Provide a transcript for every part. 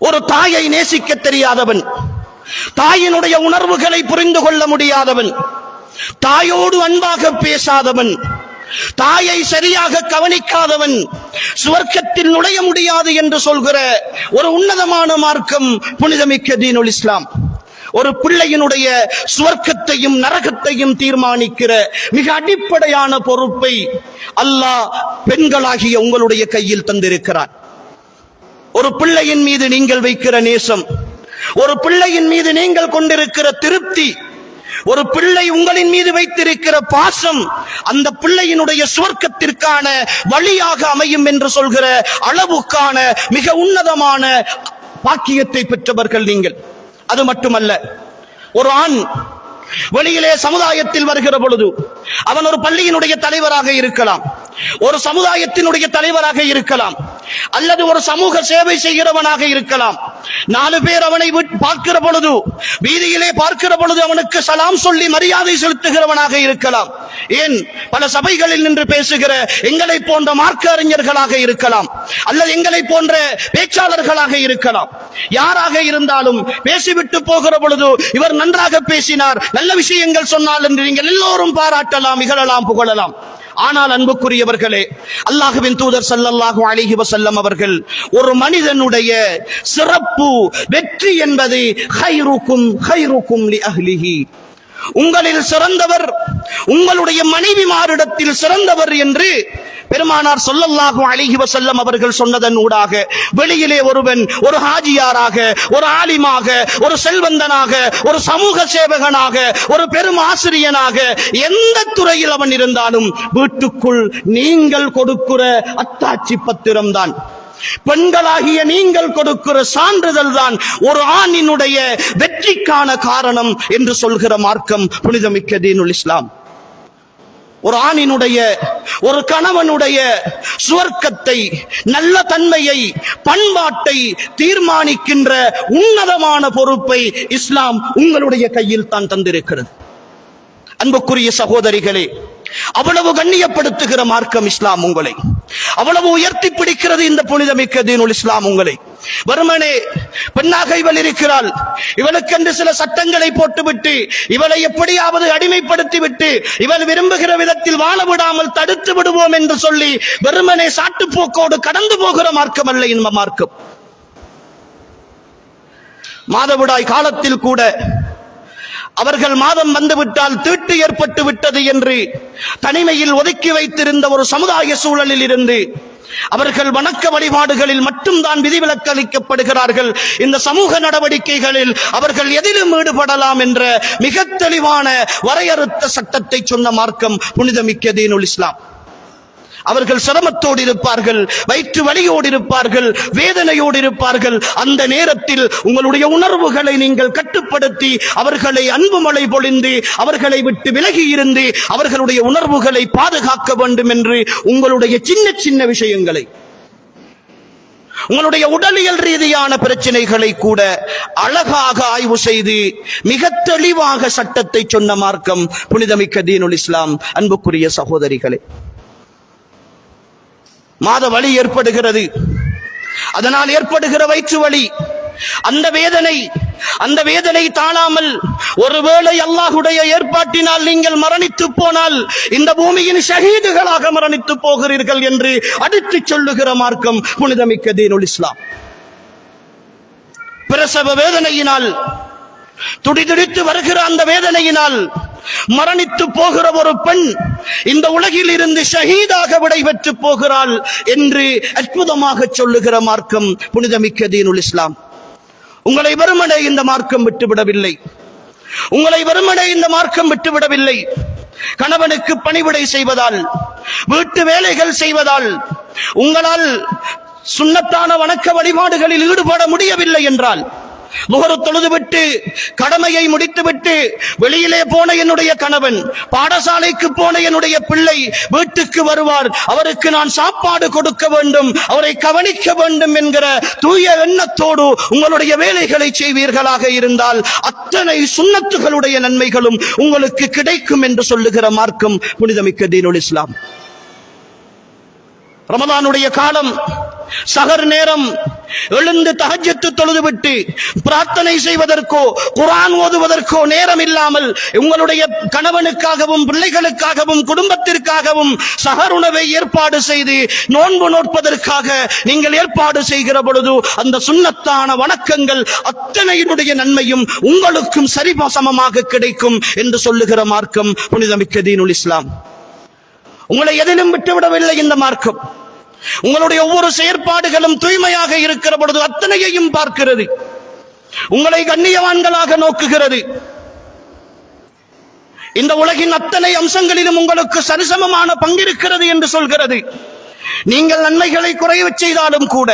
ஒரு தாயை நேசிக்க தெரியாதவன், தாயினுடைய உணர்வுகளை புரிந்து கொள்ள முடியாதவன், தாயோடு அன்பாக பேசாதவன், தாயை சரியாக கவனிக்காதவன் சுவர்க்கத்தில் நுழைய முடியாது என்று சொல்கிற ஒரு உன்னதமான மார்க்கம் புனிதமிக்க தீனுல் இஸ்லாம். ஒரு பிள்ளையினுடைய சுவர்க்கத்தையும் நரகத்தையும் தீர்மானிக்கிற மிக அடிப்படையான பொறுப்பை அல்லாஹ் பெண்களாகிய உங்களுடைய கையில் தந்திருக்கிறார். ஒரு பிள்ளையின் மீது நீங்கள் வைக்கிற நேசம், ஒரு பிள்ளையின் மீது நீங்கள் கொண்டிருக்கிற திருப்தி, ஒரு பிள்ளை உங்களின் மீது வைத்திருக்கிற பாசம் அந்த பிள்ளையினுடைய சுவர்க்கத்திற்கான வழியாக அமையும் என்று சொல்கிற அளவுக்கான மிக உன்னதமான பாக்கியத்தை பெற்றவர்கள் நீங்கள். அது மட்டுமல்ல, ஒரு ஆண் வெளியிலே சமுதாயத்தில் வருகிற பொழுது அவன் ஒரு பள்ளியினுடைய தலைவராக இருக்கலாம், ஒரு சமுதாயத்தினுடைய தலைவராக இருக்கலாம், அல்லது ஒரு சமூக சேவை செய்கிறவனாக இருக்கலாம். 4 பேர் அவனை பார்க்கிற பொழுது, வீதியிலே பார்க்கிற பொழுது அவனுக்கு சலாம் சொல்லி மரியாதை செலுத்துகிறவனாக இருக்கலாம். ஏன், பல சபைகளில் நின்று பேசுகிற எங்களை போன்ற மார்க்க அறிஞர்களாக இருக்கலாம், அல்லது எங்களை போன்ற பேச்சாளர்களாக இருக்கலாம். யாராக இருந்தாலும் பேசிவிட்டு போகிற பொழுது இவர் நன்றாக பேசினார், நல்ல விஷயங்கள் சொன்னால் என்று நீங்கள் எல்லோரும் பாராட்டலாம், இகழலாம், புகழலாம். ஆனால் அன்புக்குரியவர்களே, அல்லாஹ்வின் தூதர் ஸல்லல்லாஹு அலைஹி வஸல்லம் அவர்கள் ஒரு மனிதனுடைய சிறப்பு வெற்றி என்பது கைருக்கும் கைருக்கும் லி அஹ்லிஹி, உங்களில் சிறந்தவர் உங்களுடைய மனைவிமாரிடத்தில் சிறந்தவர் என்று பெருமானார் ஸல்லல்லாஹு அலைஹி வஸல்லம் அவர்கள் சொன்னதன் ஊடாக வெளியிலே ஒருவன் ஒரு ஹாஜியாராக, ஒரு ஆலிமாக, ஒரு செல்வந்தனாக, ஒரு சமூக சேவகனாக, ஒரு பெரும் ஆசிரியனாக, எந்த துறையில் அவன் இருந்தாலும் வீட்டுக்குள் நீங்கள் கொடுக்கிற அத்தாட்சி பத்திரம் தான், பெண்களாகிய நீங்கள் கொடுக்கிற சான்றிதழ் தான் ஒரு ஆணினுடைய வெற்றிக்கான காரணம் என்று சொல்கிற மார்க்கம் புனிதமிக்க தீனுல் இஸ்லாம். ஒரு ஆணினுடைய, ஒரு கணவனுடைய சுவர்க்கத்தை, நல்ல தன்மையை, பண்பாட்டை தீர்மானிக்கின்ற உன்னதமான பொறுப்பை இஸ்லாம் உங்களுடைய கையில் தான் தந்திருக்கிறது. அன்புக்குரிய சகோதரிகளே, அவ்வளவு கண்ணியப்படுத்துகிற மார்க்கம் இஸ்லாம் உங்களை, அவ்வளவு உயர்த்தி பிடிக்கிறது இந்த புனிதமிக்க தீனுல் இஸ்லாம் உங்களை. வருமனே பெண்ணாக இவள் இருக்கிறாள், இவளுக்கென்று சில சட்டங்களை போட்டுவிட்டு இவளை எப்படியாவது அடிமைப்படுத்தி விட்டு இவள் விரும்புகிற விதத்தில் வாழ விடாமல் தடுத்து விடுவோம் என்று சொல்லி வெறுமனே சாட்டுப்போக்கோடு கடந்து போகிற மார்க்கம் அல்ல இந்த மார்க்கம். மாதவிடாய் காலத்தில் கூட அவர்கள் மாதம் வந்துவிட்டால் தீட்டு ஏற்பட்டு விட்டது என்று தனிமையில் ஒதுக்கி வைத்திருந்த ஒரு சமுதாய சூழலில் இருந்து அவர்கள் வணக்க வழிபாடுகளில் மட்டும்தான் விதிவிலக்கு அளிக்கப்படுகிறார்கள். இந்த சமூக நடவடிக்கைகளில் அவர்கள் எதிலும் ஈடுபடலாம் என்ற மிக தெளிவான வரையறுத்த சட்டத்தை சொன்ன மார்க்கம் புனிதமிக்க தீனுல் இஸ்லாம். அவர்கள் சிரமத்தோடு இருப்பார்கள், வயிற்று வலியோடு இருப்பார்கள், வேதனையோடு இருப்பார்கள். அந்த நேரத்தில் உங்களுடைய உணர்வுகளை நீங்கள் கட்டுப்படுத்தி அவர்களை அன்பு மழை பொழிந்து அவர்களை விட்டு விலகி இருந்து அவர்களுடைய உணர்வுகளை பாதுகாக்க வேண்டும் என்று உங்களுடைய சின்ன சின்ன விஷயங்களை, உங்களுடைய உடலியல் ரீதியான பிரச்சனைகளை கூட அழகாக ஆய்வு செய்து மிக தெளிவாக சட்டத்தை சொன்ன மார்க்கம் புனிதமிக்க தீனுல் இஸ்லாம். அன்புக்குரிய சகோதரிகளே, மாத வலி ஏற்படுகிறது, அதனால் ஏற்படுகிற வயிற்று வலி, அந்த வேதனை தாழாமல் ஒருவேளை அல்லாஹ்வுடைய ஏற்பாட்டினால் நீங்கள் மரணித்து போனால் இந்த பூமியின் ஷஹீதுகளாக மரணித்து போகிறீர்கள் என்று அடித்து சொல்லுகிற மார்க்கம் புனிதமிக்க தீனுல் இஸ்லாம். பிரசவ வேதனையினால் துடிதுடித்து வருகிற அந்த வேதனையினால் மரணித்து போகிற ஒரு பெண் இந்த உலகில் இருந்து ஷஹீதாக விடைபெற்று போகிறாள் என்று அற்புதமாக சொல்லுகிற மார்க்கம் புனிதமிக்க தீனுல் இஸ்லாம். உங்களை வெறுமனே இந்த மார்க்கம் விட்டுவிடவில்லை, உங்களை வெறுமனே இந்த மார்க்கம் விட்டுவிடவில்லை. கணவனுக்கு பணிவிடை செய்வதால், வீட்டு வேலைகள் செய்வதால் உங்களால் சுன்னத்தான வணக்க வழிபாடுகளில் ஈடுபட முடியவில்லை என்றால், முகரு தொழுதுவிட்டு கடமையை முடித்துவிட்டு வெளியிலே போன என்னுடைய கணவன், பாடசாலைக்கு போன என்னுடைய பிள்ளை வீட்டுக்கு வருவார், அவருக்கு நான் சாப்பாடு கொடுக்க வேண்டும், அவரை கவனிக்க வேண்டும் என்கிற தூய எண்ணத்தோடு உங்களுடைய வேலைகளை செய்வீர்களாக இருந்தால் அத்தனை சுன்னத்துகளுடைய நன்மைகளும் உங்களுக்கு கிடைக்கும் என்று சொல்லுகிற மார்க்கம் புனிதமிக்க தீனுல் இஸ்லாம். ரமலானுடைய காலம் சஹர் நேரம் எழுந்து தஹஜ்ஜத் தொழுதுவிட்டு பிரார்த்தனை செய்வதற்கோ குர்ஆன் ஓதுவதற்கோ நேரம் இல்லாமல் உங்களுடைய கணவனுக்காகவும் பிள்ளைகளுக்காகவும் குடும்பத்திற்காகவும் சஹர் உணவை ஏற்பாடு செய்து நோன்பு நோற்பதற்காக நீங்கள் ஏற்பாடு செய்கிற பொழுது அந்த சுன்னத்தான வணக்கங்கள் அத்தனையினுடைய நன்மையும் உங்களுக்கும் சரிசமமாக கிடைக்கும் என்று சொல்லுகிற மார்க்கம் புனிதமிக்க தீனுல் இஸ்லாம். உங்களை எதிலும் விட்டுவிடவில்லை இந்த மார்க்கம். உங்களுடைய ஒவ்வொரு செயற்பாடுகளும் தூய்மையாக இருக்கிற பொழுது அத்தனையையும் பார்க்கிறது, உங்களை கண்ணியவான்களாக நோக்குகிறது. இந்த உலகின் அத்தனை அம்சங்களிலும் உங்களுக்கு சரிசமமான பங்கிருக்கிறது என்று சொல்கிறது. நீங்கள் நன்மைகளை குறையச் செய்தாலும் கூட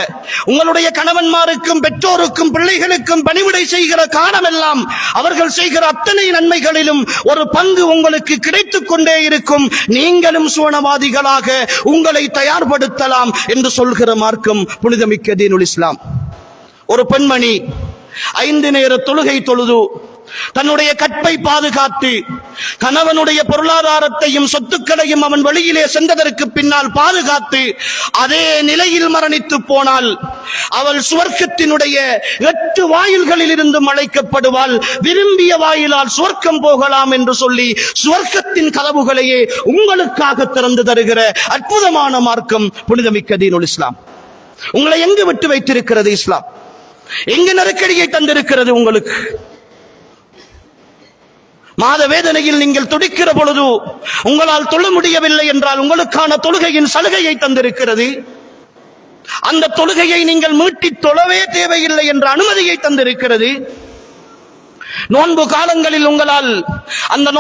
உங்களுடைய கணவன்மாருக்கும் பெற்றோருக்கும் பிள்ளைகளுக்கும் பணிவிடை செய்கிற காலமெல்லாம் அவர்கள் செய்கிற அத்தனை நன்மைகளிலும் ஒரு பங்கு உங்களுக்கு கிடைத்துக் கொண்டே இருக்கும். நீங்களும் சுவனவாதிகளாக உங்களை தயார்படுத்தலாம் என்று சொல்கிற மார்க்கம் புனிதமிக்க தீனுல் இஸ்லாம். ஒரு பெண்மணி 5 நேர தொழுகை தொழுது தன்னுடைய கற்பை பாதுகாத்து கணவனுடைய பொருளாதாரத்தையும் சொத்துக்களையும் அவன் வெளியிலே சென்றதற்கு பின்னால் பாதுகாத்து அதே நிலையில் மரணித்து போனால் அவள் சுவர்க்கத்தினுடைய 8 வாயில்களில் இருந்து அழைக்கப்படுவாள். விரும்பிய வாயிலால் சுவர்க்கம் போகலாம் என்று சொல்லி சுவர்க்கத்தின் கதவுகளையே உங்களுக்காக திறந்து தருகிற அற்புதமான மார்க்கம் புனிதமிக்க தீனுல் இஸ்லாம். உங்களை எங்கு விட்டு வைத்திருக்கிறது இஸ்லாம்? எங்கு நெருக்கடியை தந்திருக்கிறது உங்களுக்கு? மாத வேதனையில் நீங்கள் துடிக்கிற பொழுது உங்களால் தொழ முடியவில்லை என்றால் உங்களுக்கான தொழுகையின் சலுகையை தந்திருக்கிறது. அந்த தொழுகையை நீங்கள் மீட்டி தொழவே தேவையில்லை என்ற அனுமதியை தந்திருக்கிறது. நோன்பு காலங்களில் உங்களால் அந்த